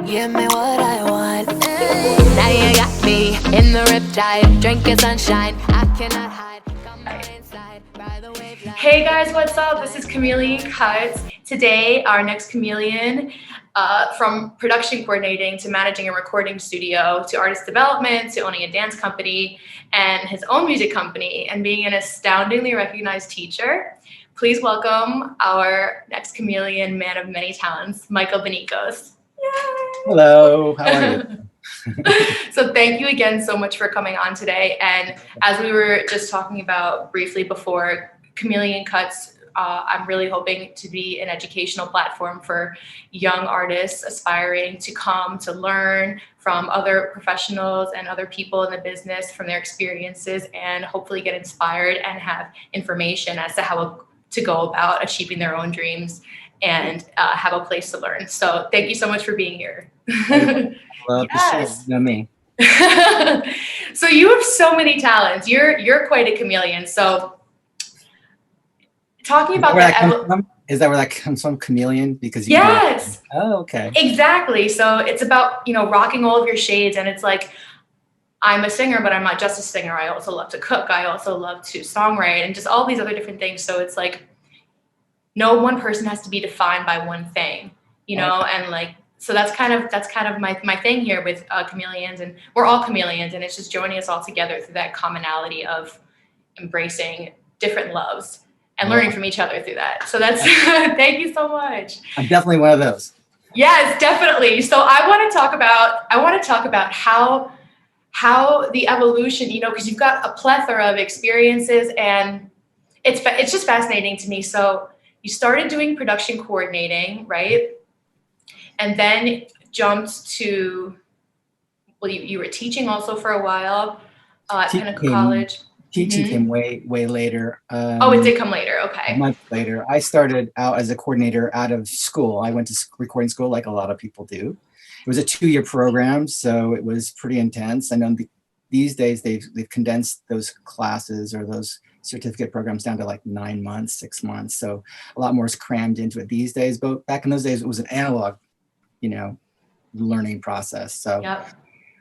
Give me what I want. Now you got me in the riptide, drinking sunshine. I cannot hide. Come on inside, ride the wave. Hey guys, what's up? This is Chameleon Cuts. Today, our next chameleon, from production coordinating to managing a recording studio to artist development to owning a dance company and his own music company and being an astoundingly recognized teacher. Please welcome our next chameleon, man of many talents, Michael Binikos. Yay! Hello, how are you? So thank you again so much for coming on today. And as we were just talking about briefly before, Chameleon Cuts, I'm really hoping to be an educational platform for young artists aspiring to come to learn from other professionals and other people in the business from their experiences and hopefully get inspired and have information as to how to go about achieving their own dreams and have a place to learn. So thank you so much for being here. Love Yes. to know me. So you have so many talents. You're quite a chameleon. So talking about that. Is that where that comes from, chameleon? Because you Yes. Oh, okay. Exactly. So it's about, rocking all of your shades. And it's like, I'm a singer, but I'm not just a singer. I also love to cook. I also love to songwrite and just all these other different things. So it's like, no one person has to be defined by one thing, and like, so that's kind of my thing here with chameleons, and we're all chameleons, and it's just joining us all together through that commonality of embracing different loves and learning from each other through that. So that's, thank you so much. I'm definitely one of those. Yes, definitely. So I want to talk about how the evolution, because you've got a plethora of experiences, and it's just fascinating to me. So you started doing production coordinating, right? And then jumped to, well, you were teaching also for a while at Pinnacle College. Teaching came way later. It did come later. Okay. A month later. I started out as a coordinator out of school. I went to recording school like a lot of people do. It was a 2-year program, so it was pretty intense. I know these days they've condensed those classes or those certificate programs down to like 9 months, 6 months. So a lot more is crammed into it these days. But back in those days, it was an analog, learning process. So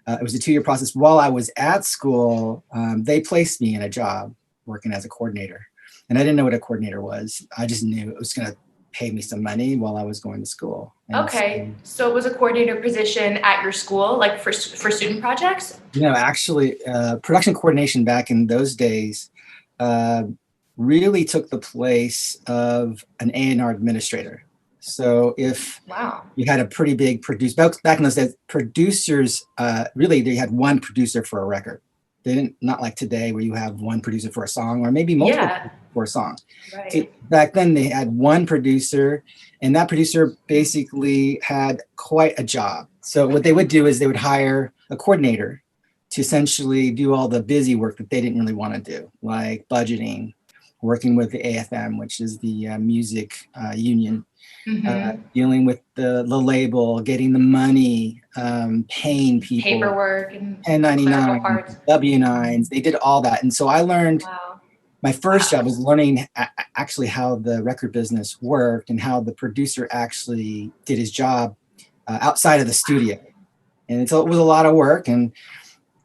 it was a 2-year process. While I was at school, they placed me in a job working as a coordinator. And I didn't know what a coordinator was. I just knew it was going to pay me some money while I was going to school. And okay. So it was a coordinator position at your school, like for student projects? Actually, production coordination back in those days really took the place of an A&R administrator. So if you had a pretty big producer, back in those days, producers, really they had one producer for a record. They didn't, not like today where you have one producer for a song or maybe multiple for a song. Right. So back then they had one producer, and that producer basically had quite a job. So what they would do is they would hire a coordinator to essentially do all the busy work that they didn't really want to do, like budgeting, working with the AFM, which is the music union, dealing with the label, getting the money, paying people, paperwork, and 1099, W-9s. They did all that. And so I learned, my first job was learning actually how the record business worked and how the producer actually did his job outside of the studio. And so it was a lot of work, and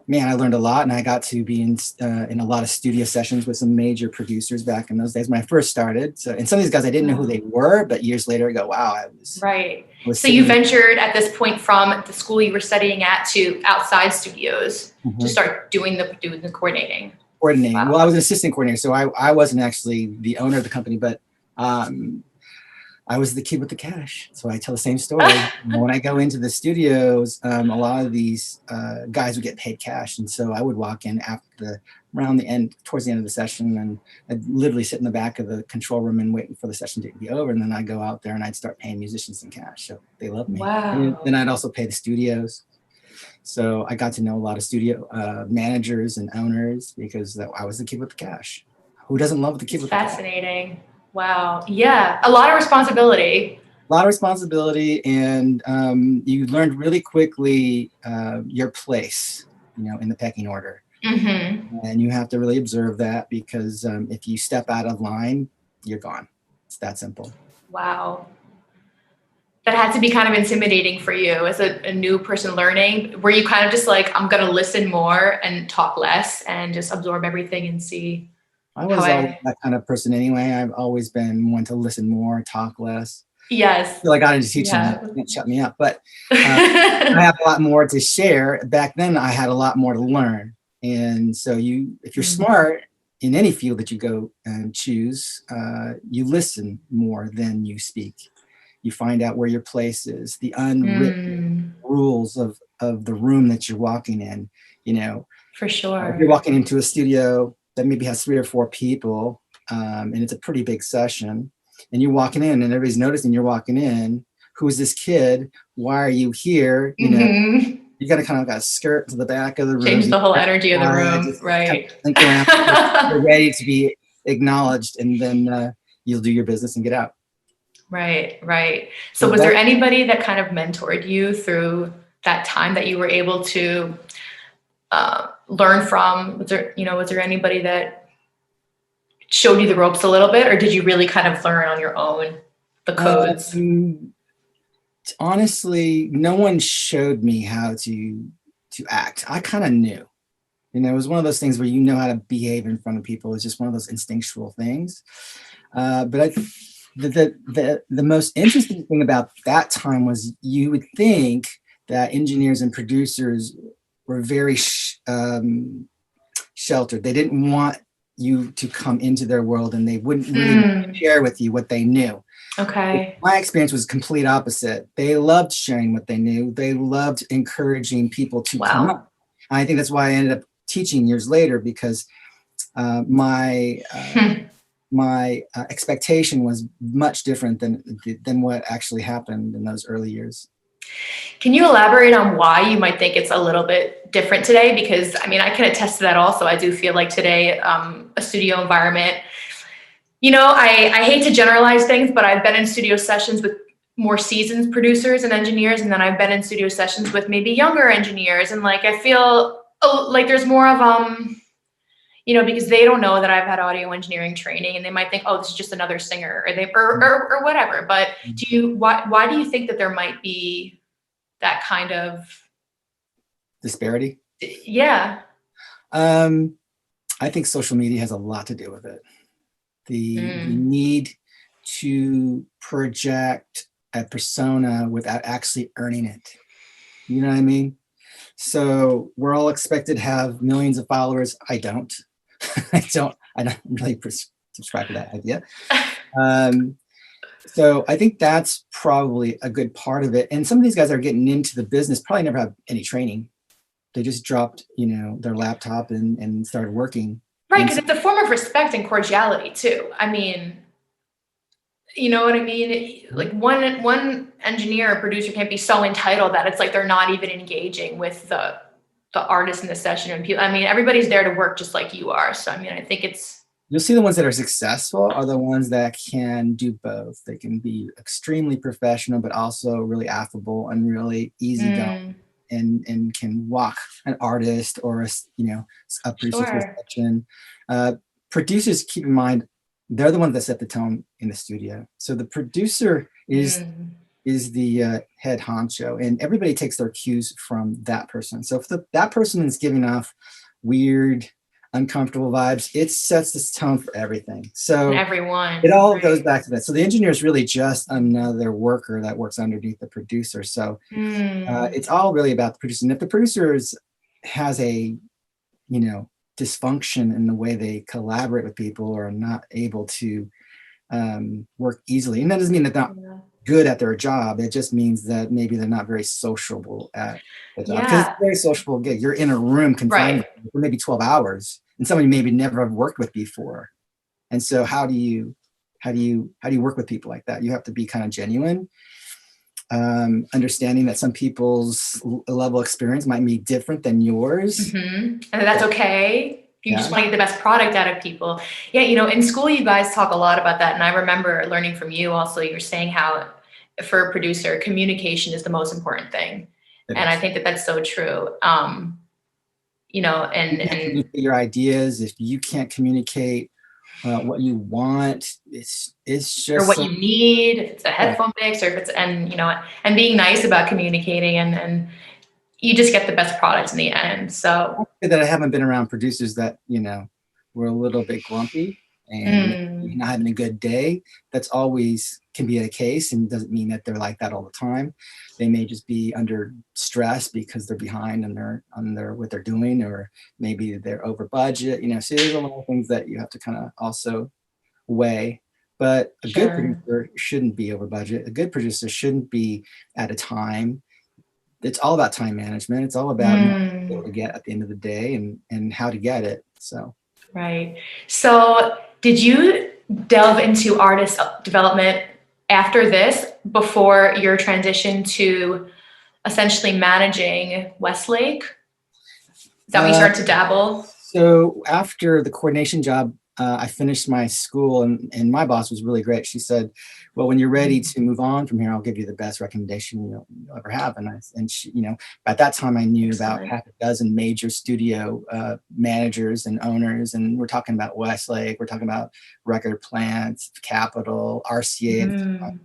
man, I learned a lot, and I got to be in a lot of studio sessions with some major producers back in those days when I first started. So, and some of these guys, I didn't know who they were, but years later I go, wow, I was. Right. So you ventured at this point from the school you were studying at to outside studios to start doing the coordinating. Coordinating. Wow. Well, I was an assistant coordinator, so I wasn't actually the owner of the company, but I was the kid with the cash. So I tell the same story. When I go into the studios, a lot of these guys would get paid cash. And so I would walk in towards the end of the session, and I'd literally sit in the back of the control room and wait for the session to be over. And then I'd go out there and I'd start paying musicians some cash. So they loved me. Wow. And then I'd also pay the studios. So I got to know a lot of studio managers and owners because I was the kid with the cash. Who doesn't love the kid with the cash? Fascinating. Wow. Yeah. A lot of responsibility. A lot of responsibility, and you learned really quickly your place, in the pecking order. And you have to really observe that, because if you step out of line, you're gone. It's that simple. Wow. that had to be kind of intimidating for you as a new person learning. Were you kind of just like, I'm going to listen more and talk less and just absorb everything and see? I was always that kind of person anyway. I've always been one to listen more, talk less. Yes. I feel like I got into teaching, you can't shut me up, but I have a lot more to share. Back then I had a lot more to learn. And so if you're smart in any field that you go and choose, you listen more than you speak. You find out where your place is, the unwritten rules of the room that you're walking in, you know. For sure. If you're walking into a studio that maybe has 3 or 4 people, and it's a pretty big session, and you're walking in and everybody's noticing you're walking in, who is this kid? Why are you here? You know, you got to kind of got to skirt to the back of the room. Change the whole energy of the room, right? Kind of think around, you're ready to be acknowledged, and then you'll do your business and get out. Right, right. So was there anybody that kind of mentored you through that time that you were able to learn from? Was there anybody that showed you the ropes a little bit, or did you really kind of learn on your own the codes? Honestly, no one showed me how to act. I kind of knew. You know, it was one of those things where you know how to behave in front of people. It's just one of those instinctual things. But the most interesting thing about that time was you would think that engineers and producers were very sheltered. They didn't want you to come into their world, and they wouldn't really share with you what they knew. Okay. My experience was complete opposite. They loved sharing what they knew. They loved encouraging people to come up. And I think that's why I ended up teaching years later, because my expectation was much different than what actually happened in those early years. Can you elaborate on why you might think it's a little bit different today? Because I mean, I can attest to that also. I do feel like today, a studio environment, you know, I hate to generalize things, but I've been in studio sessions with more seasoned producers and engineers, and then I've been in studio sessions with maybe younger engineers. And like, I feel like there's more of, you know, because they don't know that I've had audio engineering training, and they might think, oh, this is just another singer, or whatever. But why do you think that there might be that kind of disparity? Yeah. I think social media has a lot to do with it. The need to project a persona without actually earning it. You know what I mean? So we're all expected to have millions of followers. I don't. I don't really subscribe to that idea. So I think that's probably a good part of it. And some of these guys are getting into the business, probably never have any training. They just dropped, you know, their laptop and started working. Right, because it's a form of respect and cordiality too. I mean, you know what I mean? Like one engineer or producer can't be so entitled that it's like they're not even engaging with the artist in the session and people. I mean, everybody's there to work just like you are. So I mean, I think you'll see the ones that are successful are the ones that can do both. They can be extremely professional, but also really affable and really easygoing, and can walk an artist or a producer's section. Producers, keep in mind, they're the ones that set the tone in the studio. So the producer is the head honcho, and everybody takes their cues from that person. So if that person is giving off weird, uncomfortable vibes, it sets this tone for everything. So everyone, it all goes back to that. So the engineer is really just another worker that works underneath the producer. So it's all really about the producer. And if the producer has a, dysfunction in the way they collaborate with people, or are not able to work easily, and that doesn't mean that they're not good at their job. It just means that maybe they're not very sociable at the job. Because it's a very sociable gig. You're in a room confined for maybe 12 hours, and somebody maybe never have worked with before. And so how do you work with people like that? You have to be kind of genuine, understanding that some people's level of experience might be different than yours. And that's okay. You just want to get the best product out of people. Yeah, in school, you guys talk a lot about that. And I remember learning from you also, you were saying how for a producer, communication is the most important thing. And I think that that's so true. And your ideas, if you can't communicate what you want. It's or just what you need, if it's a yeah. headphone mix, or if it's, and and being nice about communicating, and you just get the best product in the end. So That I haven't been around producers that were a little bit grumpy and maybe not having a good day. That's always can be the case, and doesn't mean that they're like that all the time. They may just be under stress because they're behind on their what they're doing, or maybe they're over budget. So there's a lot of things that you have to kind of also weigh. But a good producer shouldn't be over budget. A good producer shouldn't be at a time. It's all about time management. It's all about being able to get at the end of the day, and how to get it. So right. So did you delve into artist development after this, before your transition to essentially managing Westlake? Is that when you started to dabble? So after the coordination job, I finished my school, and my boss was really great. She said, "Well, when you're ready to move on from here, I'll give you the best recommendation you'll ever have." And she, at that time, I knew about half a dozen major studio managers and owners, and we're talking about Westlake, we're talking about Record Plants, Capitol, RCA.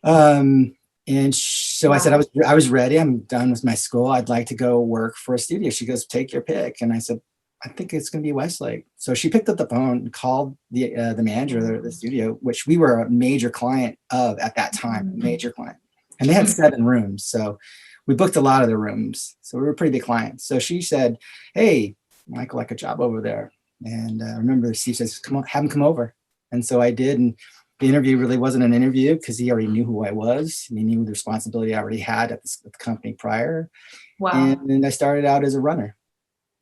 And so I said I was ready. I'm done with my school. I'd like to go work for a studio. She goes, "Take your pick." And I said, "I think it's going to be Westlake." So she picked up the phone and called the manager of the studio, which we were a major client of at that time, major client. And they had 7 rooms. So we booked a lot of the rooms. So we were a pretty big client. So she said, "Hey, Michael, like a job over there." And I remember she says, "Come on, have him come over." And so I did. And the interview really wasn't an interview, because he already knew who I was. He knew the responsibility I already had at the company prior. Wow. And I started out as a runner,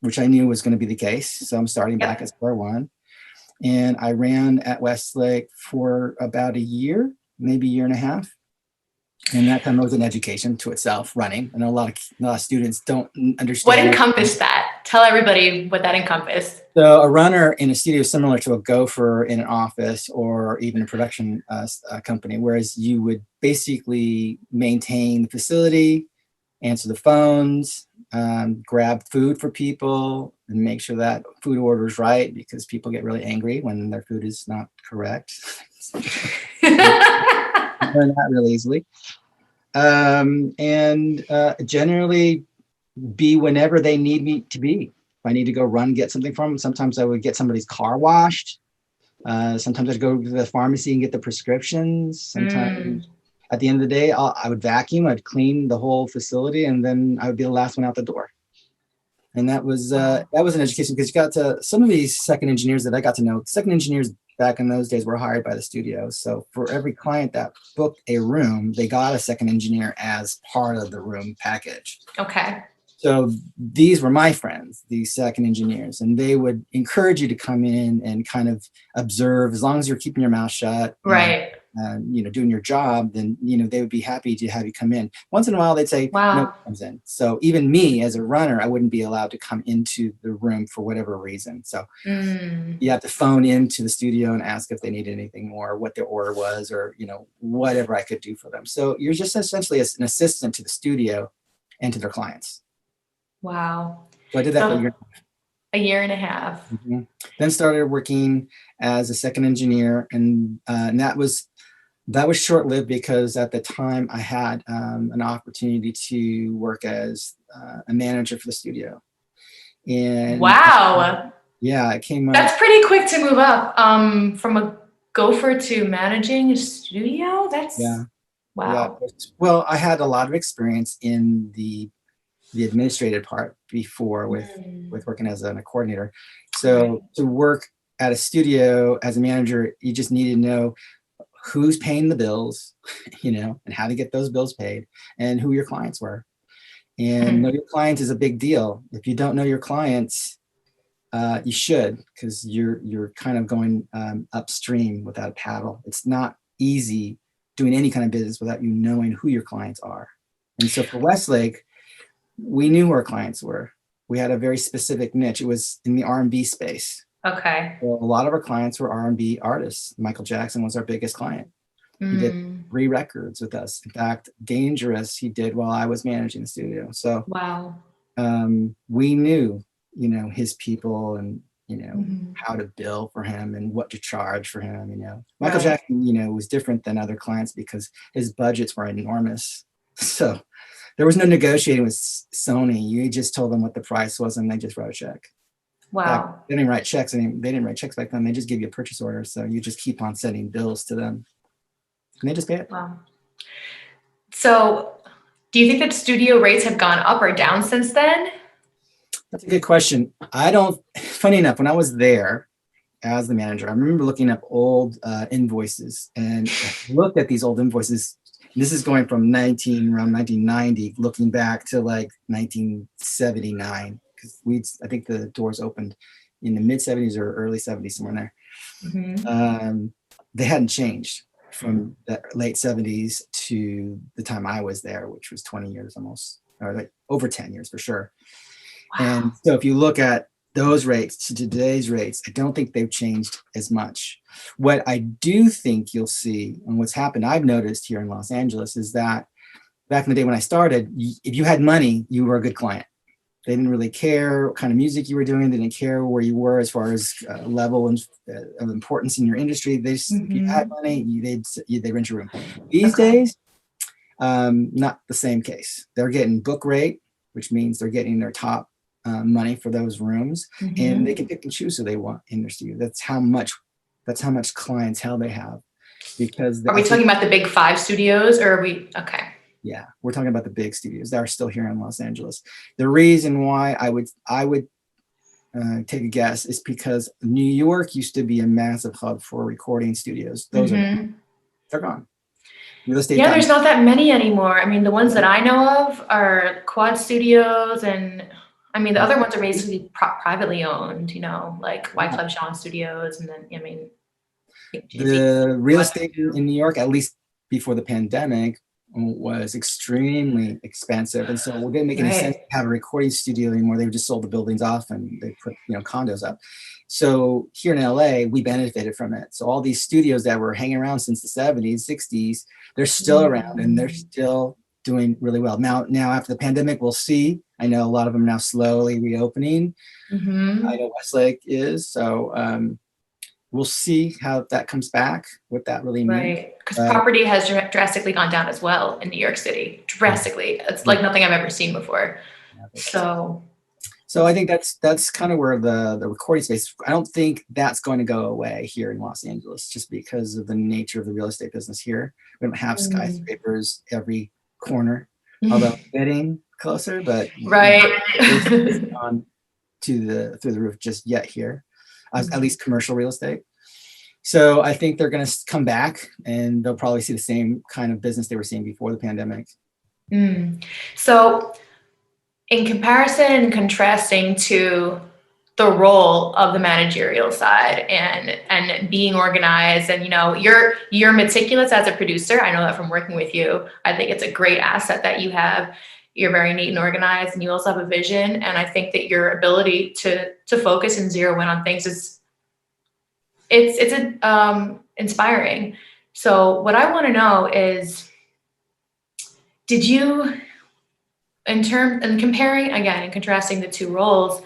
which I knew was going to be the case. So I'm starting back at square one. And I ran at Westlake for about a year, maybe a year and a half. And that time was an education to itself, running. And a lot of students don't understand. What encompassed that? Tell everybody what that encompassed. So a runner in a studio is similar to a gopher in an office, or even a production company, whereas you would basically maintain the facility, answer the phones, grab food for people, and make sure that food order is right, because people get really angry when their food is not correct. Learn that really easily. And generally be whenever they need me to be. If I need to go run, get something from them. Sometimes I would get somebody's car washed. Sometimes I'd go to the pharmacy and get the prescriptions. Sometimes at the end of the day, I would vacuum, I'd clean the whole facility, and then I would be the last one out the door. And that was an education, because you got to some of these second engineers that I got to know. Second engineers back in those days were hired by the studio. So for every client that booked a room, they got a second engineer as part of the room package. Okay. So these were my friends, these second engineers, and they would encourage you to come in and kind of observe, as long as you're keeping your mouth shut, right, and doing your job. Then they would be happy to have you come in. Once in a while, they'd say, "Wow, no one comes in." So even me as a runner, I wouldn't be allowed to come into the room for whatever reason. So you have to phone into the studio and ask if they need anything more, what their order was, or whatever I could do for them. So you're just essentially an assistant to the studio and to their clients. Wow. So I did that for a year and a half. Mm-hmm. Then started working as a second engineer, and that was short-lived, because at the time I had an opportunity to work as a manager for the studio. And wow, yeah, it came up. That's pretty quick to move up from a gopher to managing a studio. That's wow. Yeah. Well, I had a lot of experience in the administrative part before with working as a coordinator. So to work at a studio as a manager, you just need to know who's paying the bills, and how to get those bills paid, and who your clients were. And know your clients is a big deal. If you don't know your clients, you should, because you're kind of going upstream without a paddle. It's not easy doing any kind of business without you knowing who your clients are. And so for Westlake, we knew who our clients were. We had a very specific niche. It was in the R&B space. Okay. So a lot of our clients were R&B artists. Michael Jackson was our biggest client. He did 3 records with us. In fact, Dangerous he did while I was managing the studio. So wow. We knew, his people, and how to bill for him and what to charge for him. Michael Right. Jackson, was different than other clients because his budgets were enormous. So there was no negotiating with Sony. You just told them what the price was and they just wrote a check. Wow. They didn't write checks. They didn't write checks back then. They just give you a purchase order. So you just keep on sending bills to them and they just pay it. Wow. So do you think that studio rates have gone up or down since then? That's a good question. Funny enough, when I was there as the manager, I remember looking up old invoices and I looked at these old invoices. This is going from around 1990, looking back to like 1979, because I think the doors opened in the mid 70s or early 70s, somewhere in there. They hadn't changed from the late 70s to the time I was there, which was 20 years almost, or like over 10 years for sure. Wow. And so if you look at those rates to today's rates, I don't think they've changed as much. What I do think you'll see, and what's happened, I've noticed here in Los Angeles, is that back in the day when I started, if you had money, you were a good client. They didn't really care what kind of music you were doing. They didn't care where you were as far as level of importance in your industry. They just, if you had money, they'd rent your room. These days, not the same case. They're getting book rate, which means they're getting their top money for those rooms, and they can pick and choose who they want in their studio. That's how much clientele they have. Because are we talking about the big 5 studios, or are we okay? Yeah, we're talking about the big studios that are still here in Los Angeles. The reason why I would take a guess is because New York used to be a massive hub for recording studios. Those they're gone. Real estate. Yeah, there's not that many anymore. I mean, the ones that I know of are Quad Studios, and I mean, the other ones are basically privately owned, like Wyclef Jean Studios, and then, the real estate in New York, at least before the pandemic, was extremely expensive. And so it didn't make any sense to have a recording studio anymore. They just sold the buildings off and they put, condos up. So here in LA, we benefited from it. So all these studios that were hanging around since the 70s, 60s, they're still around and they're still doing really well. Now after the pandemic, we'll see. I know a lot of them now slowly reopening. I know Westlake is. So we'll see how that comes back, what that really means. Right, because property has drastically gone down as well in New York City. Drastically. It's like nothing I've ever seen before. So I think that's kind of where the recording space, I don't think that's going to go away here in Los Angeles just because of the nature of the real estate business here. We don't have skyscrapers every corner, although getting closer, but it's on through the roof just yet here. At least commercial real estate. So I think they're going to come back and they'll probably see the same kind of business they were seeing before the pandemic. So in comparison and contrasting to the role of the managerial side and being organized and, you're meticulous as a producer. I know that from working with you. I think it's a great asset that you have. You're very neat and organized, and you also have a vision. And I think that your ability to focus and zero in on things is inspiring. So what I want to know is, did you, in comparing again and contrasting the two roles,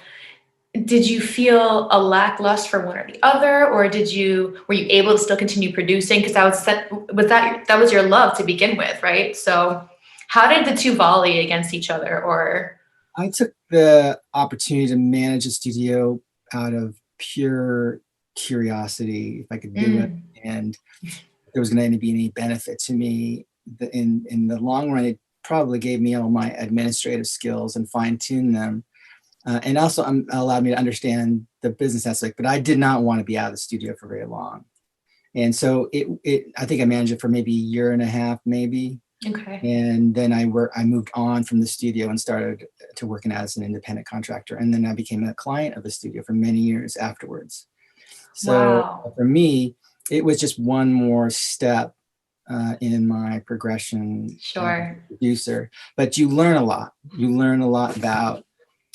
did you feel a lackluster for one or the other, or were you able to still continue producing? Because that was your love to begin with, right? So how did the two volley against each other? Or I took the opportunity to manage a studio out of pure curiosity, if I could do it, and if there was going to be any benefit to me. In the long run, it probably gave me all my administrative skills and fine-tuned them, and also allowed me to understand the business aspect. But I did not want to be out of the studio for very long, and so I think I managed it for maybe a year and a half, maybe. Okay. And then I moved on from the studio and started to working as an independent contractor. And then I became a client of the studio for many years afterwards. So for me, it was just one more step in my progression as a producer. But you learn a lot. You learn a lot about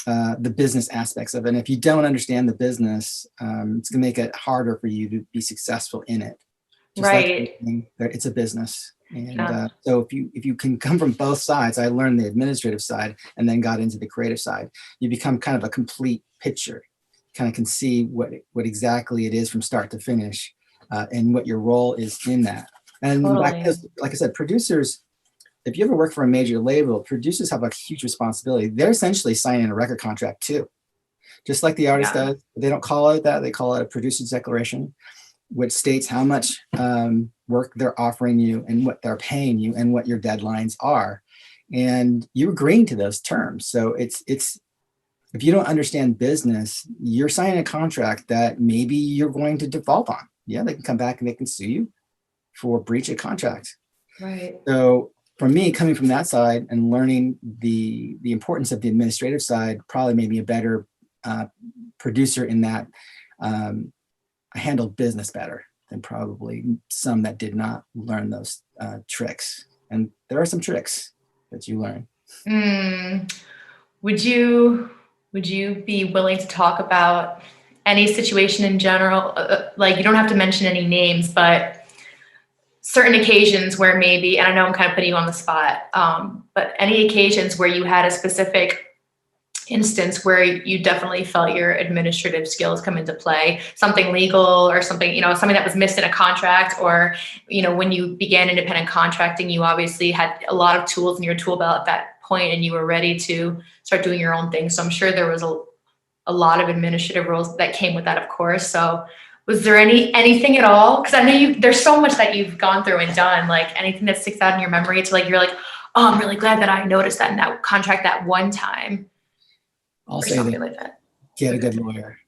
the business aspects of it. And if you don't understand the business, it's going to make it harder for you to be successful in it. Just like it's a business. And so if you can come from both sides, I learned the administrative side and then got into the creative side, you become kind of a complete picture. kind of can see what exactly it is from start to finish, and what your role is in that. And Totally. like I said, producers, if you ever work for a major label, producers have a huge responsibility. They're essentially signing a record contract too, just like the artist does. They don't call it that; they call it a producer's declaration, which states how much work they're offering you and what they're paying you and what your deadlines are, and you're agreeing to those terms. So it's if you don't understand business, you're signing a contract that maybe you're going to default on. Yeah, they can come back and they can sue you for breach of contract. Right. So for me, coming from that side and learning the importance of the administrative side probably made me a better producer in that I handled business better than probably some that did not learn those tricks. And there are some tricks that you learn. Would you be willing to talk about any situation in general? Like, you don't have to mention any names, but certain occasions where maybe, and I know I'm kind of putting you on the spot, but any occasions where you had a specific instance where you definitely felt your administrative skills come into play, something legal or something, something that was missed in a contract, or, when you began independent contracting, you obviously had a lot of tools in your tool belt at that point and you were ready to start doing your own thing. So I'm sure there was a lot of administrative rules that came with that, of course. So was there anything at all? Because I know there's so much that you've gone through and done, like anything that sticks out in your memory to like, you're like, oh, I'm really glad that I noticed that in that contract that one time. I'll say that, like that. Get a good lawyer.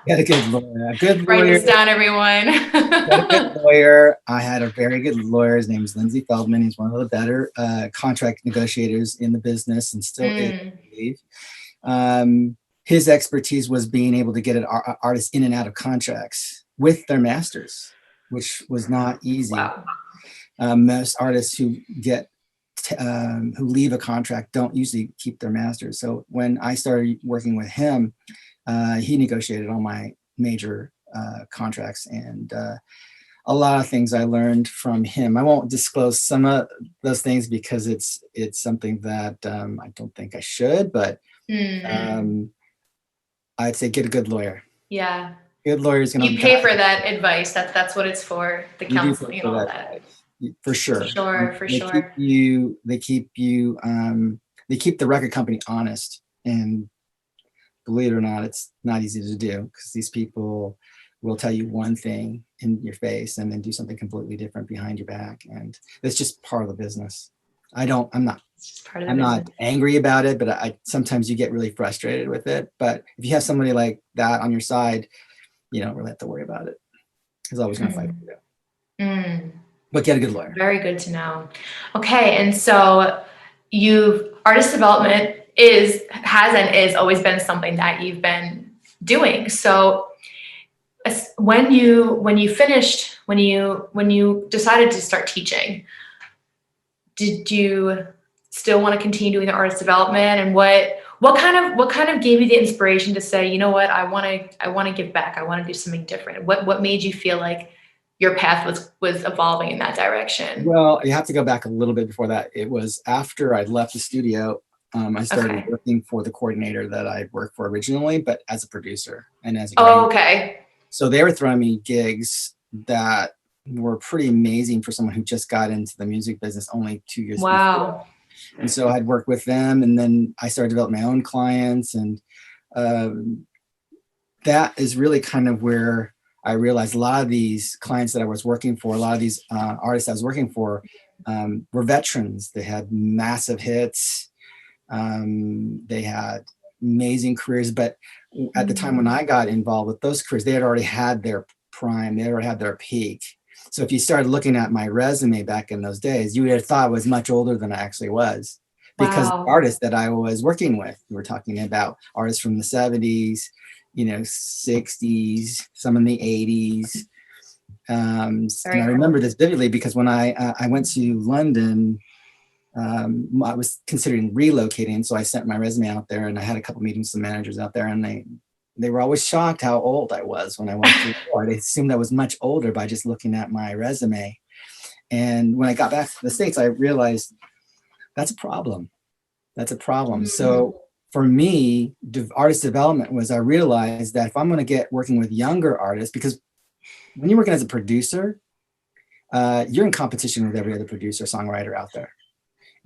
Get a good lawyer. A good lawyer. Write this down, everyone. Get a good lawyer. I had a very good lawyer. His name is Lindsay Feldman. He's one of the better contract negotiators in the business and still is, I believe. His expertise was being able to get an artist in and out of contracts with their masters, which was not easy. Wow. Most artists who leave a contract don't usually keep their masters. So when I started working with him, he negotiated all my major contracts, and a lot of things I learned from him. I won't disclose some of those things because it's something that I don't think I should, but I'd say get a good lawyer. Yeah. Good lawyer is going to. You pay for that advice. That's what it's for. The counseling and all that. For sure. For sure. They keep the record company honest, and believe it or not, it's not easy to do because these people will tell you one thing in your face and then do something completely different behind your back, and it's just part of the business. I'm not angry about it, but sometimes you get really frustrated with it. But if you have somebody like that on your side, you don't really have to worry about it. He's always going to fight for you. But get a good lawyer. Very good to know. Okay, and so artist development has and is always been something that you've been doing. So when you decided to start teaching, did you still want to continue doing the artist development? And what kind of gave you the inspiration to say, you know what, I want to give back. I want to do something different. What made you feel like your path was evolving in that direction? Well, you have to go back a little bit before that. It was after I'd left the studio. I started working for the coordinator that I'd worked for originally, but as a producer and as a okay. So they were throwing me gigs that were pretty amazing for someone who just got into the music business only 2 years before. And so I'd work with them, and then I started developing my own clients, and that is really kind of where I realized a lot of these clients that I was working for, a lot of these artists I was working for were veterans. They had massive hits. They had amazing careers, but at the time when I got involved with those careers, they had already had their prime. They already had their peak. So if you started looking at my resume back in those days, you would have thought I was much older than I actually was, because the artists that I was working with, we were talking about artists from the 70s, 60s, some in the 80s. And I remember this vividly because when I went to London, I was considering relocating. So I sent my resume out there, and I had a couple meetings with some managers out there, and they were always shocked how old I was when I went to They assumed I was much older by just looking at my resume. And when I got back to the States, I realized that's a problem. So for me, artist development was I realized that if I'm going to get working with younger artists, because when you're working as a producer, you're in competition with every other producer, songwriter out there.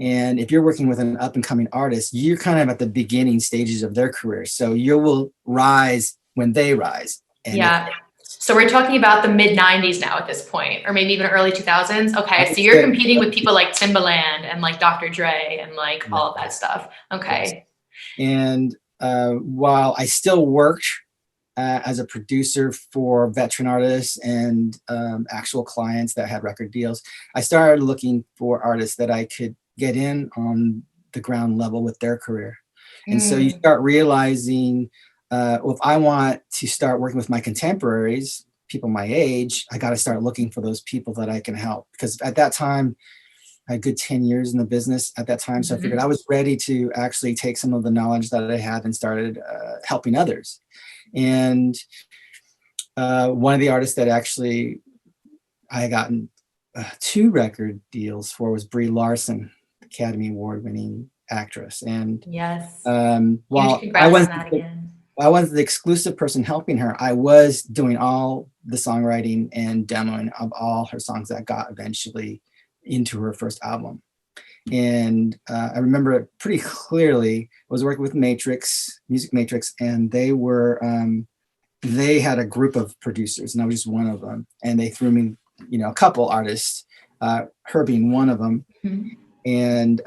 And if you're working with an up and coming artist, you're kind of at the beginning stages of their career. So you will rise when they rise. And yeah. So we're talking about the mid 90s now at this point, or maybe even early 2000s. Okay. So you're competing with people like Timbaland and like Dr. Dre and like all of that stuff. Okay. Yes. And while I still worked as a producer for veteran artists and actual clients that had record deals, I started looking for artists that I could get in on the ground level with their career. And so you start realizing, well, if I want to start working with my contemporaries, people my age, I got to start looking for those people that I can help. Because at that time, I had a good 10 years in the business at that time. So I figured I was ready to actually take some of the knowledge that I had and started helping others. And one of the artists that actually I had gotten 2 record deals for was Brie Larson, Academy Award winning actress. And yes, while I wasn't the exclusive person helping her, I was doing all the songwriting and demoing of all her songs that got eventually into her first album. And I remember it pretty clearly. I was working with Music Matrix, and they were they had a group of producers, and I was just one of them. And they threw me, a couple artists, her being one of them. And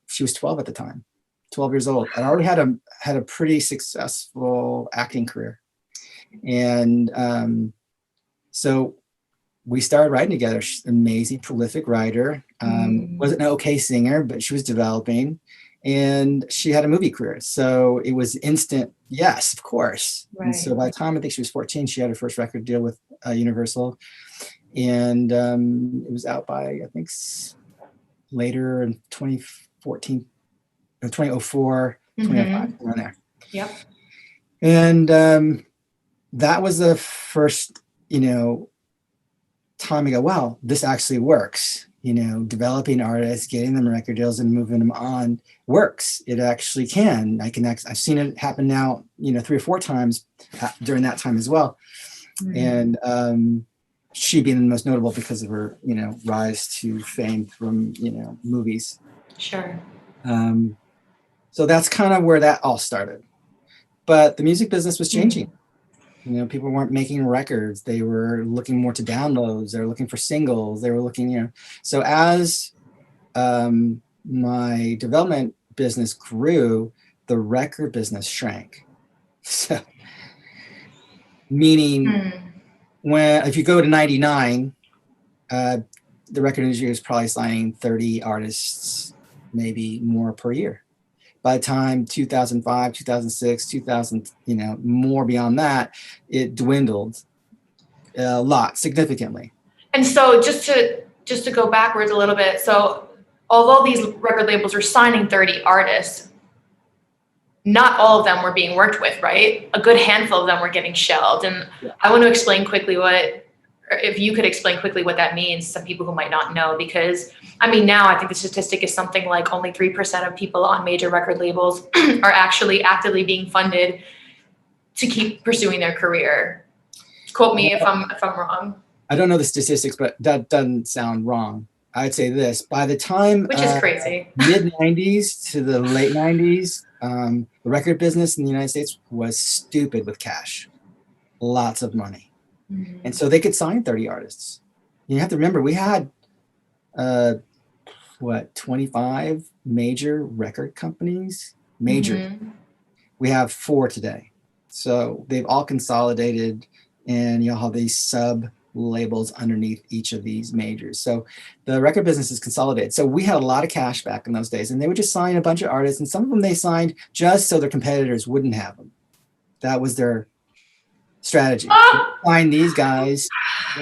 she was 12 at the time, 12 years old. I already had a pretty successful acting career, and so we started writing together. She's an amazing, prolific writer. Wasn't an okay singer, but she was developing, and she had a movie career. So it was instant, yes, of course. Right. And so by the time I think she was 14, she had her first record deal with Universal, and it was out by, I think, later in 2014, 2004, 2005, around there. Yep. And that was the first, time I go, wow, this actually works. Developing artists, getting them record deals and moving them on works. It actually can. I've seen it happen now, 3 or 4 times during that time as well. And she being the most notable because of her, rise to fame from, movies. Sure. So that's kind of where that all started. But the music business was changing. People weren't making records. They were looking more to downloads. They were looking for singles. They were looking, So as my development business grew, the record business shrank. So, meaning if you go to 99, the record industry was probably signing 30 artists, maybe more per year. By the time 2005, 2006, 2000, more beyond that, it dwindled a lot, significantly. And so just to go backwards a little bit, so although these record labels are signing 30 artists, not all of them were being worked with, right? A good handful of them were getting shelved. And I want to explain quickly if you could explain quickly what that means to some people who might not know, because now I think the statistic is something like only 3% of people on major record labels are actually actively being funded to keep pursuing their career. Quote me if I'm wrong. I don't know the statistics, but that doesn't sound wrong. I'd say this: by the time which is crazy, mid 90s to the late 90s, the record business in the United States was stupid with cash, lots of money. And so they could sign 30 artists. You have to remember, we had 25 major record companies. We have 4 today. So they've all consolidated, and you have these sub labels underneath each of these majors. So the record business is consolidated. So we had a lot of cash back in those days, and they would just sign a bunch of artists, and some of them they signed just so their competitors wouldn't have them. That was their strategy. Find these guys,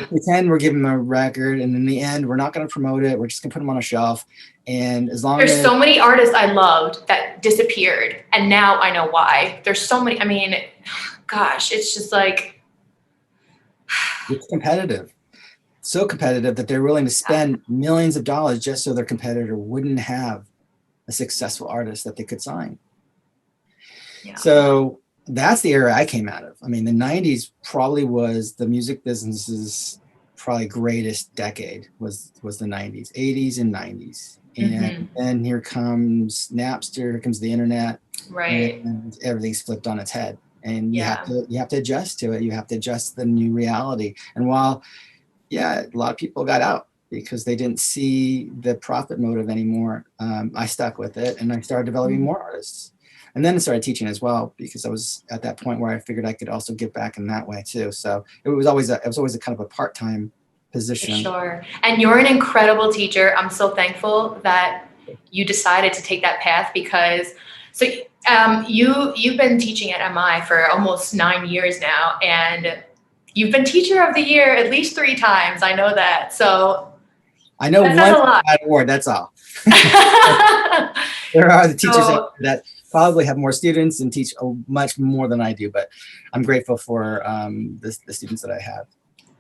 pretend we're giving them a record, and in the end, we're not going to promote it. We're just going to put them on a shelf. And as long there's so many artists I loved that disappeared, and now I know why. There's so many. Gosh, it's just like it's competitive. So competitive that they're willing to spend millions of dollars just so their competitor wouldn't have a successful artist that they could sign. Yeah. So that's the era I came out of. I mean, the 90s probably was the music business's probably greatest decade was the 90s, 80s and 90s. And then here comes Napster, here comes the internet, Right. and everything's flipped on its head. And Yeah. you have to adjust to it. You have to adjust the new reality. And while, yeah, a lot of people got out because they didn't see the profit motive anymore, I stuck with it and I started developing more artists. And then I started teaching as well because I was at that point where I figured I could also give back in that way too. So it was always a kind of a part-time position. For sure. And you're an incredible teacher. I'm so thankful that you decided to take that path because you've been teaching at MI for almost 9 years now, and you've been Teacher of the Year at least 3 times. I know that. So I know that says a lot. award. That's all. There are the teachers that probably have more students and teach much more than I do, but I'm grateful for the students that I have.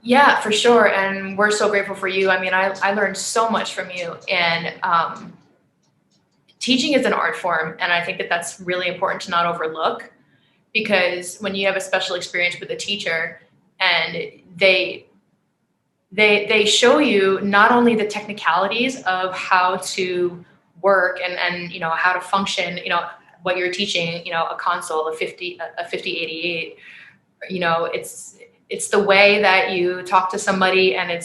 Yeah, for sure. And we're so grateful for you. I mean, I learned so much from you, and teaching is an art form. And I think that that's really important to not overlook, because when you have a special experience with a teacher and they show you not only the technicalities of how to work and you know, how to function, you know, what you're teaching, you know, a console, a 5088, you know, it's the way that you talk to somebody, and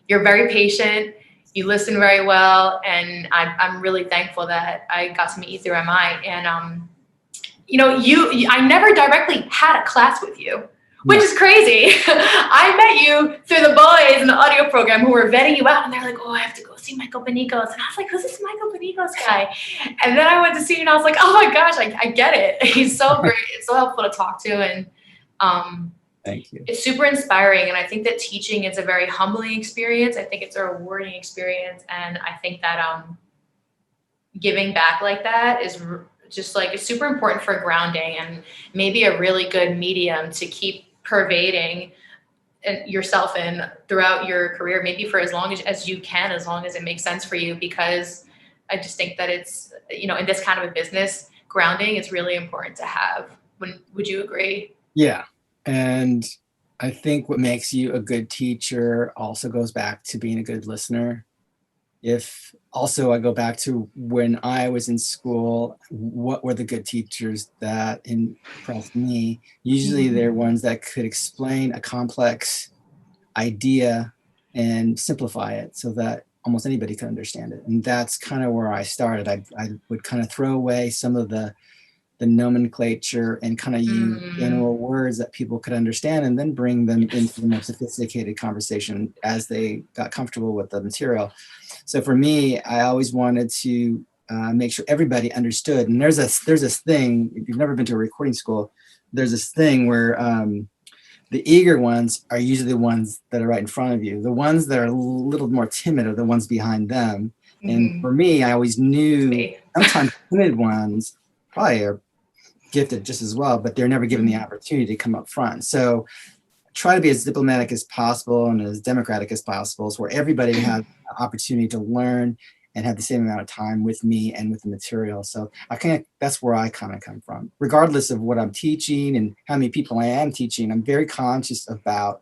you're very patient, you listen very well, and I'm really thankful that I got to meet you through MI. And you know, I never directly had a class with you, which is crazy. I met you through the boys in the audio program who were vetting you out, and they're like, oh, I have to go see Michael Binikos. And I was like, who's this Michael Binikos guy? And then I went to see you, and I was like, oh my gosh, I get it. He's so great. It's so helpful to talk to. And thank you. It's super inspiring. And I think that teaching is a very humbling experience. I think it's a rewarding experience. And I think that giving back like that is just like, it's super important for grounding, and maybe a really good medium to keep pervading yourself in throughout your career, maybe for as long as you can, as long as it makes sense for you. Because I just think that it's, you know, in this kind of a business, grounding is really important to have. Would you agree? Yeah. And I think what makes you a good teacher also goes back to being a good listener. If also I go back to when I was in school, what were the good teachers that impressed me? Usually they're ones that could explain a complex idea and simplify it so that almost anybody could understand it. And that's kind of where I started. I would kind of throw away some of the nomenclature and kind of use general words that people could understand, and then bring them into the more sophisticated conversation as they got comfortable with the material. So for me, I always wanted to make sure everybody understood. And there's this thing, if you've never been to a recording school, there's this thing where the eager ones are usually the ones that are right in front of you. The ones that are a little more timid are the ones behind them. And for me, I always knew sometimes timid ones probably are gifted just as well, but they're never given the opportunity to come up front. So try to be as diplomatic as possible and as democratic as possible, so where everybody has an opportunity to learn and have the same amount of time with me and with the material. So that's where I kind of come from. Regardless of what I'm teaching and how many people I am teaching, I'm very conscious about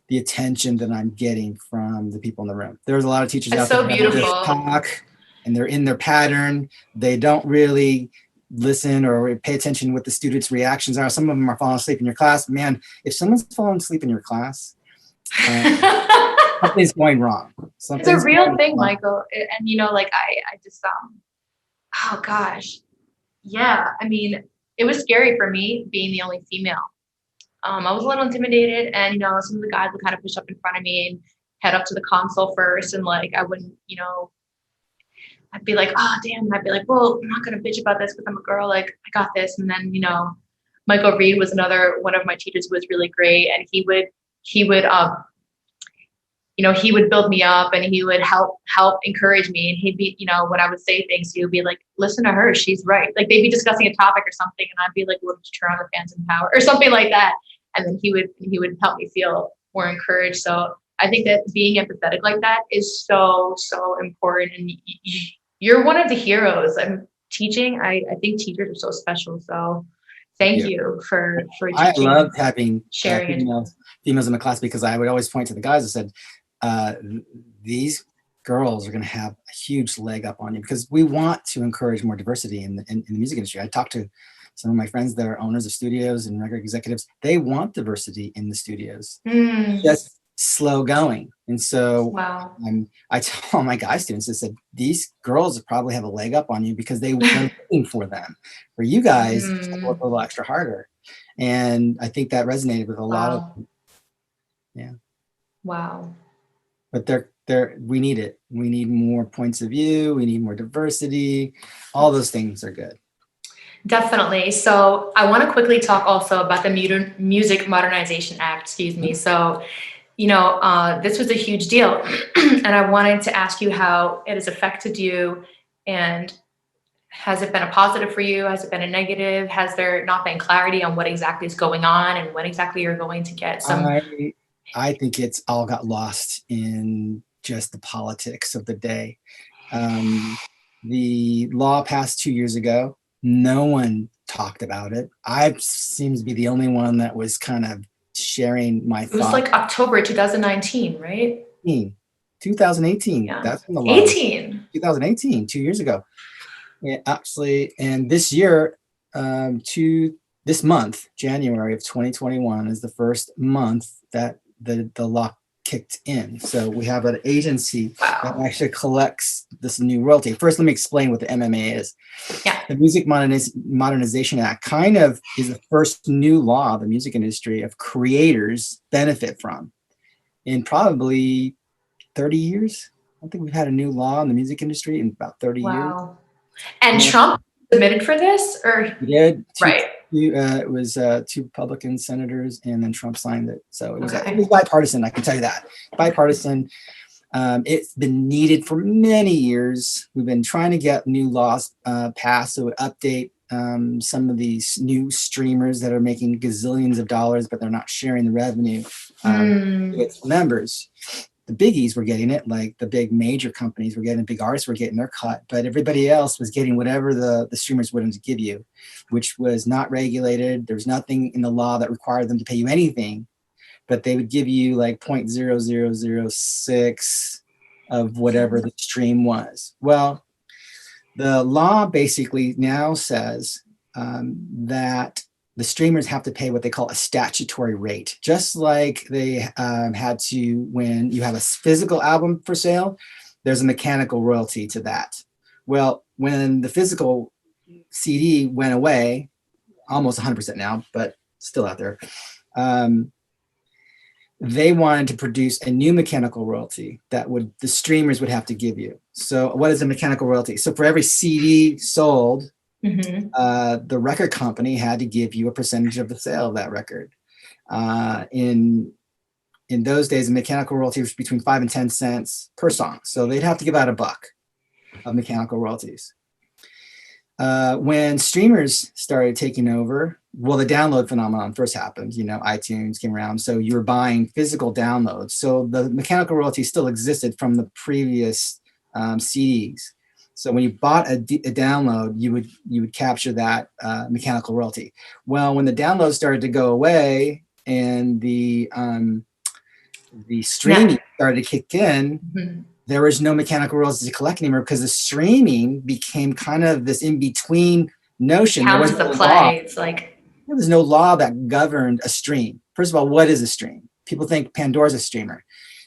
the attention that I'm getting from the people in the room. There's a lot of teachers out there that just talk and they're in their pattern. They don't really listen or pay attention what the students' reactions are. Some of them are falling asleep in your class. Man, if someone's falling asleep in your class, something's going wrong. It's a real thing, Michael. And you know, like I just oh gosh, yeah. I mean, it was scary for me being the only female. I was a little intimidated, and you know, some of the guys would kind of push up in front of me and head up to the console first, and like I wouldn't, you know, I'd be like, oh damn, and I'd be like, well, I'm not gonna bitch about this because I'm a girl, like I got this. And then, you know, Michael Reed was another one of my teachers who was really great, and he would you know, he would build me up, and he would help encourage me. And he'd be, you know, when I would say things, he would be like, listen to her, she's right. Like they'd be discussing a topic or something, and I'd be like, well, turn on the fans in power or something like that. And then he would help me feel more encouraged. So I think that being empathetic like that is so, so important. And you're one of the heroes. teaching. I think teachers are so special. So thank you for I teaching, loved having sharing it. females in my class, because I would always point to the guys and said, these girls are going to have a huge leg up on you, because we want to encourage more diversity in the music industry. I talked to some of my friends that are owners of studios and record executives. They want diversity in the studios. Just slow going. And so Wow. I tell all my guy students, I said, these girls probably have a leg up on you because they're looking for them. For you guys, you have to work a little extra harder. And I think that resonated with a lot of them. Yeah. Wow. But we need it. We need more points of view. We need more diversity. All those things are good. Definitely. So I want to quickly talk also about the Music Modernization Act, excuse me. So, this was a huge deal. And I wanted to ask you how it has affected you, and has it been a positive for you? Has it been a negative? Has there not been clarity on what exactly is going on and when exactly you're going to get some? I think it's all got lost in just the politics of the day. The law passed 2 years ago. No one talked about it. I seem to be the only one that was kind of sharing my thoughts. It was like October 2019, right? 2018. Yeah. That's when the law. 18. 2018, 2 years ago. Yeah, absolutely. And this year, this month, January of 2021, is the first month that the law kicked in. So we have an agency that actually collects this new royalty. First, let me explain what the MMA is. Yeah. The Music Modernization Act kind of is the first new law the music industry of creators benefit from in probably 30 years. I don't think we've had a new law in the music industry in about 30 years. Wow. And Trump submitted for this, or? He did. Right. It was 2 Republican senators, and then Trump signed it. So it was bipartisan, I can tell you that. Bipartisan. It's been needed for many years. We've been trying to get new laws passed so it update some of these new streamers that are making gazillions of dollars, but they're not sharing the revenue with members. The biggies were getting it, like the big major companies were getting it, big artists were getting their cut, but everybody else was getting whatever the streamers wanted to give you, which was not regulated. There was nothing in the law that required them to pay you anything, but they would give you like 0.0006 of whatever the stream was. Well, the law basically now says that the streamers have to pay what they call a statutory rate, just like they had to when you have a physical album for sale. There's a mechanical royalty to that. Well, when the physical CD went away, almost 100% now, but still out there, they wanted to produce a new mechanical royalty that the streamers would have to give you. So what is a mechanical royalty? So for every CD sold, the record company had to give you a percentage of the sale of that record. In those days, the mechanical royalty was between 5 and 10 cents per song. So they'd have to give out $1 of mechanical royalties. When streamers started taking over, well, the download phenomenon first happened. iTunes came around, so you were buying physical downloads. So the mechanical royalty still existed from the previous CDs. So when you bought a download, you would capture that mechanical royalty. Well, when the downloads started to go away and the streaming started to kick in, there was no mechanical royalties to collect anymore because the streaming became kind of this in-between notion. How was the play? It's like there was no law that governed a stream. First of all, what is a stream? People think Pandora's a streamer.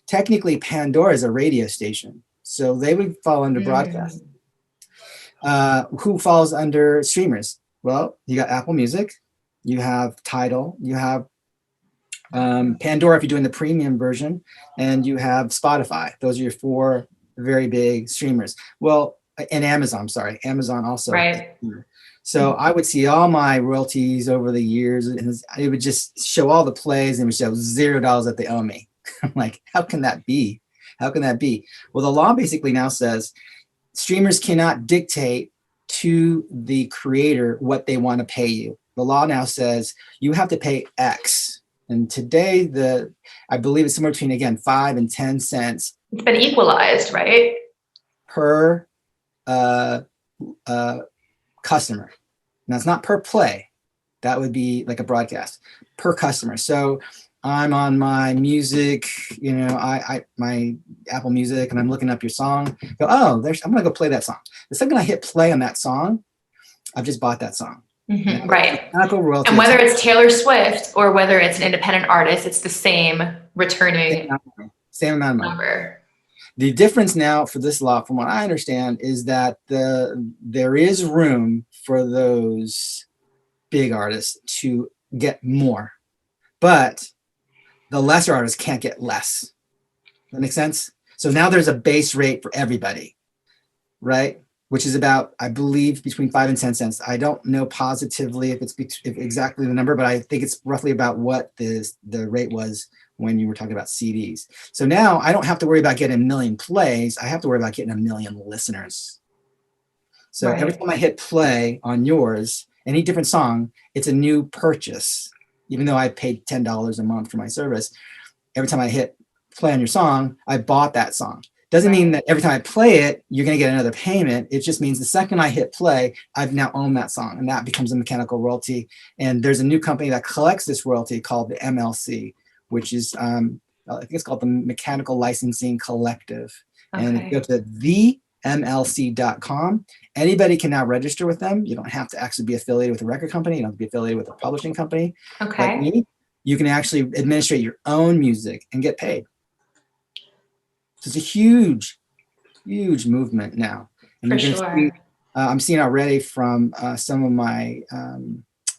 Technically, Pandora is a radio station, so they would fall under broadcast. Who falls under streamers? Well, you got Apple Music, you have Tidal, you have Pandora if you're doing the premium version, and you have Spotify. Those are your 4 very big streamers. Well, and Amazon also. Right. So I would see all my royalties over the years, and it would just show all the plays and it would show $0 that they owe me. I'm like, how can that be? How can that be? Well, the law basically now says streamers cannot dictate to the creator what they want to pay you. The law now says you have to pay X. And today, I believe it's somewhere between, again, 5 and 10 cents. It's been equalized, right? Per customer. Now it's not per play. That would be like a broadcast, per customer. So I'm on my music, you know, my Apple Music, and I'm looking up your song. Go, oh, I'm gonna go play that song. The second I hit play on that song, I've just bought that song. Right. Royalty, and whether it's Taylor Swift or whether it's an independent artist, it's the same returning same amount of money. number. The difference now for this law, from what I understand, is that there is room for those big artists to get more, but the lesser artists can't get less. That makes sense? So now there's a base rate for everybody, right? Which is about, I believe, between 5 and 10 cents. I don't know positively if exactly the number, but I think it's roughly about what the rate was when you were talking about CDs. So now I don't have to worry about getting 1 million plays. I have to worry about getting 1 million listeners. So every time I hit play on yours, any different song, it's a new purchase. Even though I paid $10 a month for my service, every time I hit play on your song, I bought that song. Doesn't mean that every time I play it, you're going to get another payment. It just means the second I hit play, I've now owned that song, and that becomes a mechanical royalty. And there's a new company that collects this royalty called the MLC, which is, I think it's called the Mechanical Licensing Collective. And if you go to themlc.com, anybody can now register with them. You don't have to actually be affiliated with a record company. You don't have to be affiliated with a publishing company. Like me. You can actually administrate your own music and get paid. So it's a huge, huge movement now. And For sure. I'm seeing already from some of my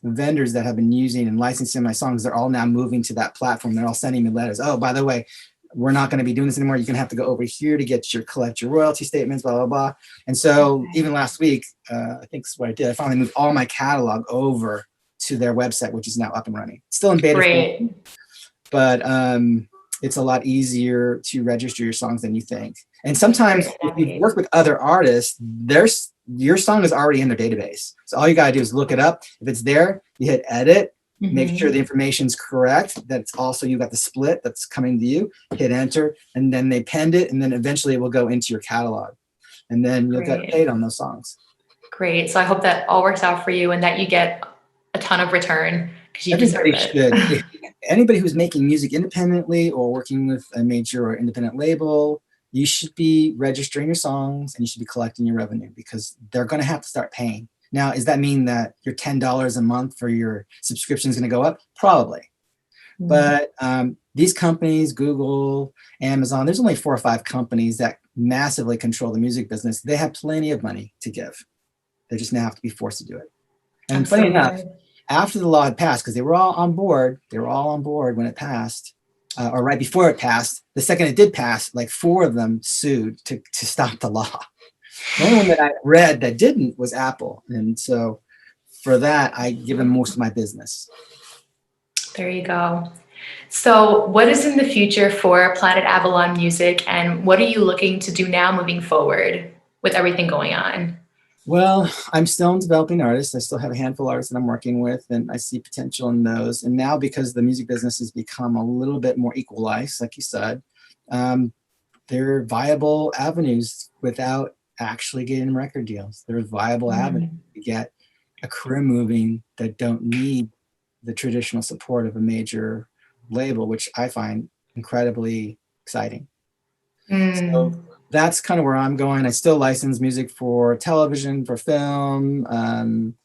vendors that have been using and licensing my songs, they're all now moving to that platform. They're all sending me letters. Oh, by the way, we're not going to be doing this anymore. You're going to have to go over here to collect your royalty statements, blah, blah, blah. And so even last week, I think that's what I did. I finally moved all my catalog over to their website, which is now up and running. It's still in beta form, but it's a lot easier to register your songs than you think. And sometimes if you've worked with other artists, your song is already in their database. So all you got to do is look it up. If it's there, you hit edit, make sure the information's correct, that it's also, you got the split that's coming to you, hit enter, and then they penned it, and then eventually it will go into your catalog. And then you'll get paid on those songs. Great. So I hope that all works out for you and that you get a ton of return, because you deserve it. Anybody who's making music independently or working with a major or independent label, you should be registering your songs and you should be collecting your revenue, because they're going to have to start paying. Now, does that mean that your $10 a month for your subscription is going to go up? Probably. But these companies, Google, Amazon, there's only 4 or 5 companies that massively control the music business. They have plenty of money to give. They just now have to be forced to do it. And funny enough, after the law had passed, because they were all on board when it passed, or right before it passed, the second it did pass, like 4 of them sued to stop the law. The only one that I read that didn't was Apple. And so for that, I give them most of my business. There you go. So what is in the future for Planet Avalon Music, and what are you looking to do now moving forward with everything going on? Well, I'm still in developing artists. I still have a handful of artists that I'm working with, and I see potential in those. And now, because the music business has become a little bit more equalized, like you said, there are viable avenues without actually getting record deals. There are viable avenues to get a career moving that don't need the traditional support of a major label, which I find incredibly exciting. So that's kind of where I'm going. I still license music for television, for film.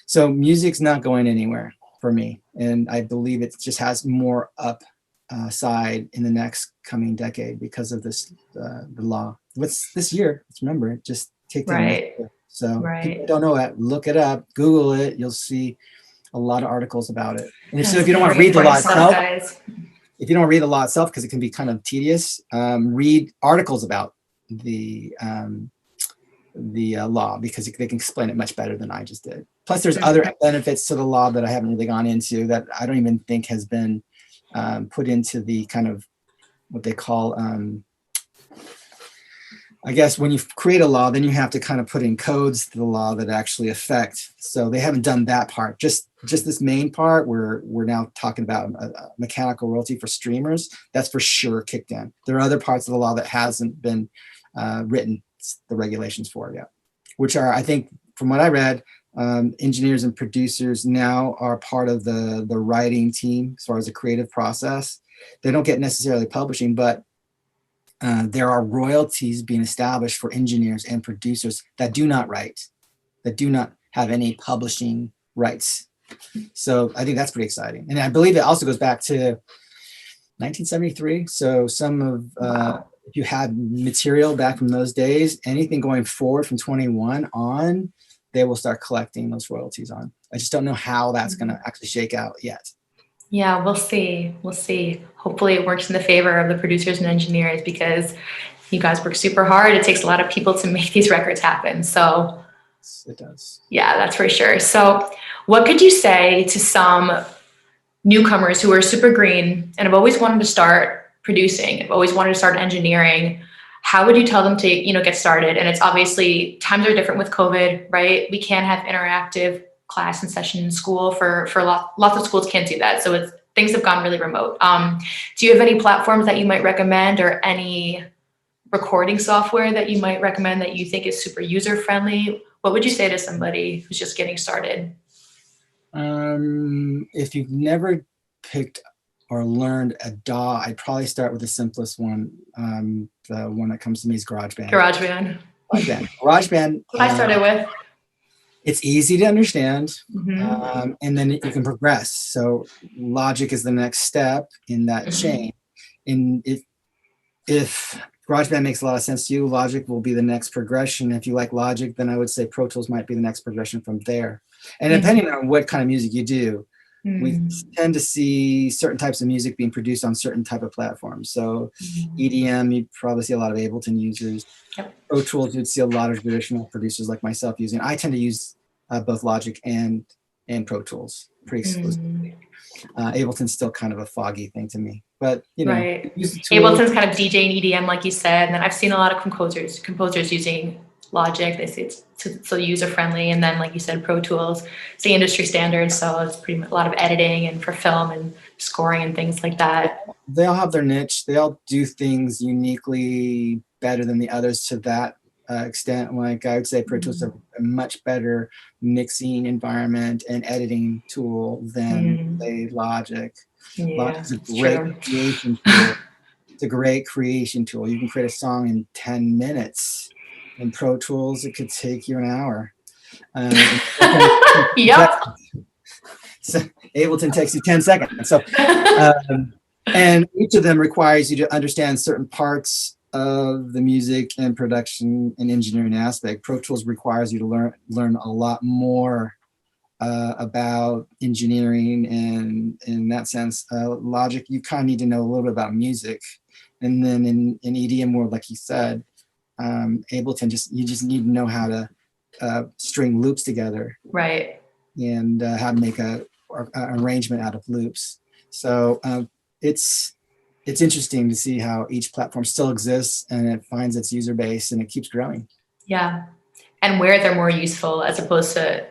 So music's not going anywhere for me. And I believe it just has more upside in the next coming decade because of this, the law. What's this year? Let's remember, just take the So people don't know that, look it up, Google it, you'll see a lot of articles about it. And if you don't want to read the law itself, if you don't read the law itself, because it can be kind of tedious, read articles about the law, because they can explain it much better than I just did. Plus, there's other benefits to the law that I haven't really gone into, that I don't even think has been put into the kind of what they call, I guess when you create a law, then you have to kind of put in codes to the law that actually affect. So they haven't done that part. Just this main part where we're now talking about a mechanical royalty for streamers, that's for sure kicked in. There are other parts of the law that hasn't been written the regulations for yet, which are, I think, from what I read, engineers and producers now are part of the writing team as far as the creative process. They don't get necessarily publishing, but there are royalties being established for engineers and producers that do not write, that do not have any publishing rights. So I think that's pretty exciting. And I believe it also goes back to 1973. So some of, if you had material back from those days, anything going forward from 21 on, they will start collecting those royalties on. I just don't know how that's going to actually shake out yet. Yeah, we'll see. We'll see. Hopefully it works in the favor of the producers and engineers, because you guys work super hard. It takes a lot of people to make these records happen. So it does. Yeah, that's for sure. So what could you say to some newcomers who are super green and have always wanted to start producing, have always wanted to start engineering? How would you tell them to, get started? And it's obviously times are different with COVID, right? We can't have interactive class and session in school for lots of schools can't do that. So things have gone really remote. Do you have any platforms that you might recommend, or any recording software that you might recommend that you think is super user friendly? What would you say to somebody who's just getting started? If you've never picked or learned a DAW, I'd probably start with the simplest one. The one that comes to me is GarageBand. GarageBand. What I started with. It's easy to understand, Mm-hmm. and then you can progress. So Logic is the next step in that chain. And if GarageBand makes a lot of sense to you, Logic will be the next progression. If you like Logic, then I would say Pro Tools might be the next progression from there. And depending on what kind of music you do, we tend to see certain types of music being produced on certain type of platforms. So EDM, you'd probably see a lot of Ableton users. Yep. Pro Tools, you'd see a lot of traditional producers like myself using. I tend to use both Logic and Pro Tools pretty exclusively. Ableton's still kind of a foggy thing to me, but right. Ableton's kind of DJ and EDM, like you said, and then I've seen a lot of composers using Logic. They say it's so user friendly, and then like you said, Pro Tools, it's the industry standard, so it's pretty much a lot of editing and for film and scoring and things like that. They all have their niche. They all do things uniquely better than the others to that extent. Like I would say Pro Tools is a much better mixing environment and editing tool than say Logic. Yeah, Logic's a great creation tool. It's a great creation tool. You can create a song in 10 minutes. In Pro Tools, it could take you an hour. Yep. So Ableton takes you 10 seconds. So, and each of them requires you to understand certain parts of the music and production and engineering aspect. Pro Tools requires you to learn a lot more about engineering, and in that sense, Logic, you kind of need to know a little bit about music. And then in EDM world, like you said, Ableton, you just need to know how to string loops together, right? And how to make an arrangement out of loops. So it's interesting to see how each platform still exists and it finds its user base and it keeps growing. Yeah, and where they're more useful as opposed to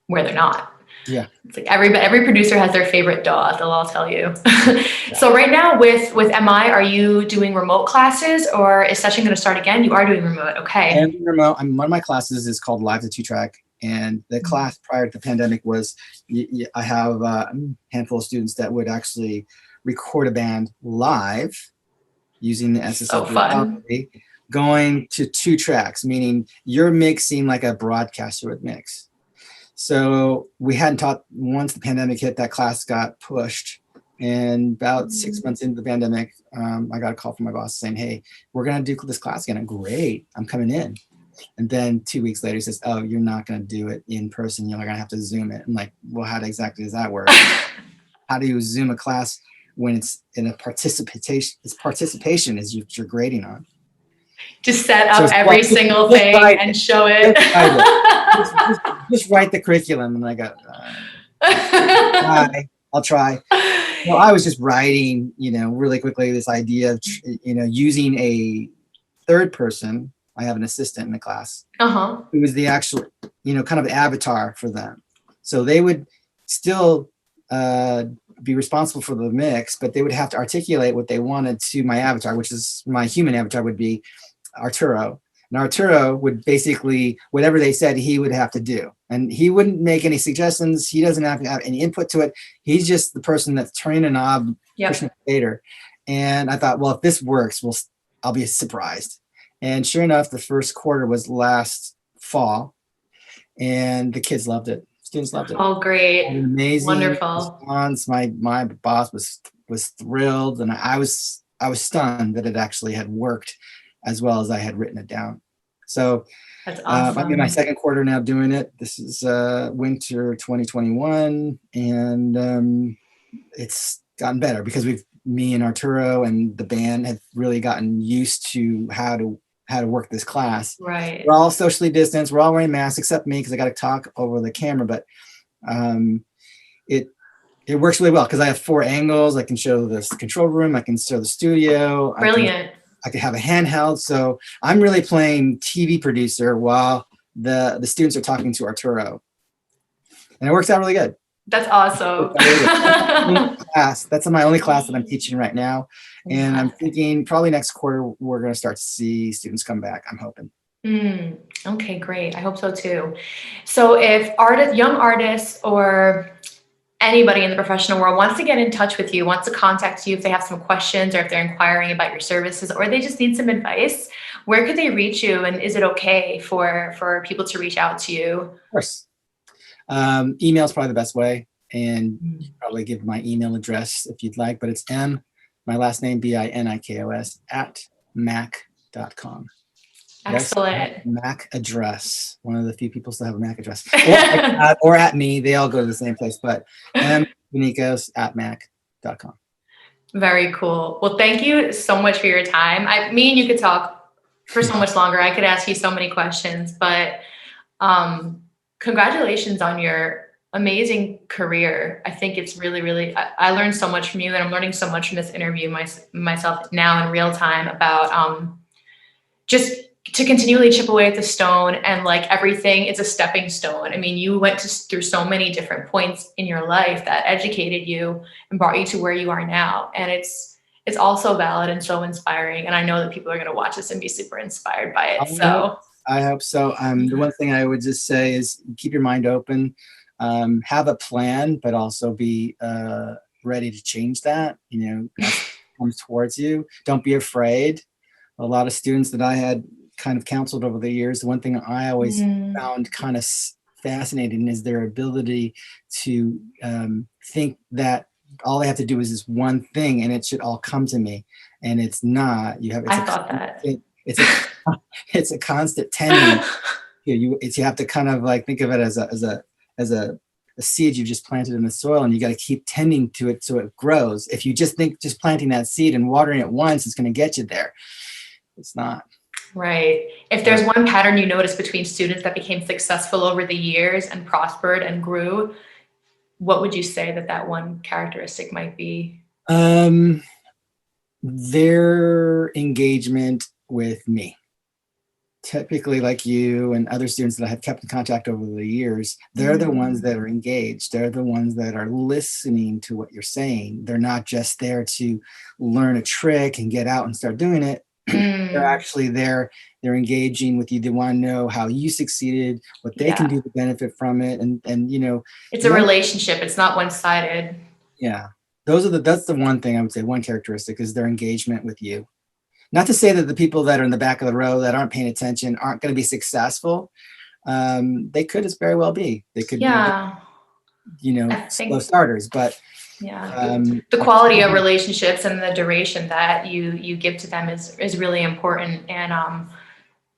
where they're not. Yeah, it's like every producer has their favorite DAW. They'll all tell you. So right now with MI, are you doing remote classes, or is session going to start again? You are doing remote, okay? And remote. One of my classes is called Live to 2-Track, and the class prior to the pandemic was I have a handful of students that would actually record a band live using the SSL going to 2 tracks, meaning you're mixing like a broadcaster would mix. So we hadn't taught, once the pandemic hit, that class got pushed. And about 6 months into the pandemic, I got a call from my boss saying, hey, we're going to do this class again. Great, I'm coming in. And then 2 weeks later, he says, oh, you're not going to do it in person. You're going to have to Zoom it. I'm like, well, how exactly does that work? How do you Zoom a class when it's in a participation? It's participation is you're grading on. Just set up every single thing and show it. Just write the curriculum. And I go, I'll try. Well, I was just writing, really quickly, this idea of, using a third person. I have an assistant in the class who was the actual, kind of avatar for them. So they would still be responsible for the mix, but they would have to articulate what they wanted to my avatar, which is my human avatar would be Arturo. And Arturo would basically, whatever they said, he would have to do. And he wouldn't make any suggestions. He doesn't have to have any input to it. He's just the person that's turning a knob, pushing a fader. And I thought, well, if this works, I'll be surprised. And sure enough, the first quarter was last fall, and the kids loved it. Students loved it. Oh, great. An amazing Wonderful response. My boss was thrilled, and I was stunned that it actually had worked as well as I had written it down. So that's awesome. I'm in my second quarter now doing it. This is winter 2021, and it's gotten better because me and Arturo and the band have really gotten used to how to work this class. Right. We're all socially distanced. We're all wearing masks except me because I got to talk over the camera. But it works really well because I have 4 angles. I can show this control room. I can show the studio. Brilliant. I can have a handheld. So I'm really playing TV producer while the students are talking to Arturo. And it works out really good. That's awesome. That's my only class that I'm teaching right now. And I'm thinking probably next quarter, we're going to start to see students come back. I'm hoping. Okay, great. I hope so too. So if young artists or anybody in the professional world wants to get in touch with you, wants to contact you if they have some questions or if they're inquiring about your services or they just need some advice, where could they reach you? And is it okay for people to reach out to you? Of course. Email is probably the best way. And you can probably give my email address if you'd like, but it's my last name, BINIKOS @mac.com. Excellent. Yes, Mac address. One of the few people still have a Mac address. Or at me. They all go to the same place, but mbinikos @mac.com. Very cool. Well, thank you so much for your time. Me and you could talk for so much longer. I could ask you so many questions, but congratulations on your amazing career. I think it's really, really, I learned so much from you, and I'm learning so much from this interview myself now in real time about just to continually chip away at the stone, and like everything, it's a stepping stone. I mean, you went through so many different points in your life that educated you and brought you to where you are now. And it's all so valid and so inspiring. And I know that people are going to watch this and be super inspired by it. So I hope so. The one thing I would just say is keep your mind open, have a plan, but also be ready to change that, as it comes towards you. Don't be afraid. A lot of students that I had kind of counseled over the years, the one thing I always found kind of fascinating is their ability to think that all they have to do is this one thing and it should all come to me. And it's not. It's a constant tending. You have to kind of like think of it as a seed you've just planted in the soil, and you got to keep tending to it so it grows. If you just think just planting that seed and watering it once is going to get you there, it's not. Right. If there's one pattern you notice between students that became successful over the years and prospered and grew, what would you say that one characteristic might be? Their engagement with me. Typically, like you and other students that I have kept in contact over the years, they're the ones that are engaged. They're the ones that are listening to what you're saying. They're not just there to learn a trick and get out and start doing it. They're actually there. They're engaging with you. They want to know how you succeeded, what they can do to benefit from it. And it's a relationship. It's not one-sided. Yeah. That's the one thing I would say, one characteristic is their engagement with you. Not to say that the people that are in the back of the row that aren't paying attention aren't going to be successful. They could as very well be. They could be, slow starters, but the quality of relationships and the duration that you give to them is really important. And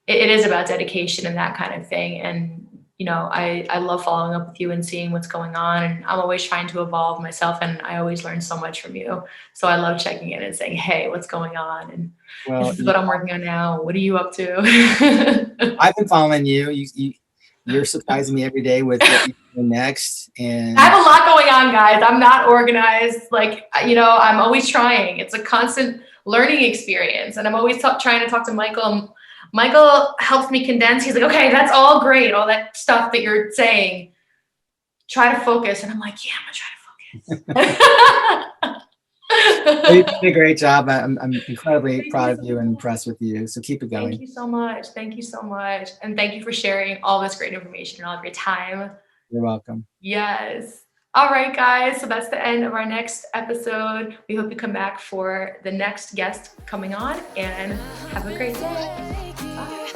it is about dedication and that kind of thing. And I love following up with you and seeing what's going on. And I'm always trying to evolve myself, and I always learn so much from you. So I love checking in and saying, hey, what's going on? And this is what I'm working on now. What are you up to? I've been following you. You're surprising me every day with what you do next. And I have a lot going on, guys. I'm not organized. I'm always trying. It's a constant learning experience. And I'm always trying to talk to Michael. Michael helps me condense. He's like, okay, that's all great. All that stuff that you're saying, try to focus. And I'm like, yeah, I'm going to try to focus. You did a great job. I'm incredibly Thank proud you of so you and much. impressed with you. So keep it Thank going. you so much. Thank you so much. And thank you for sharing all this great information and all of your time. You're welcome. Yes. All right, guys. So that's the end of our next episode. We hope you come back for the next guest coming on, and have a great day. Bye.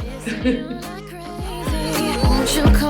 Won't you come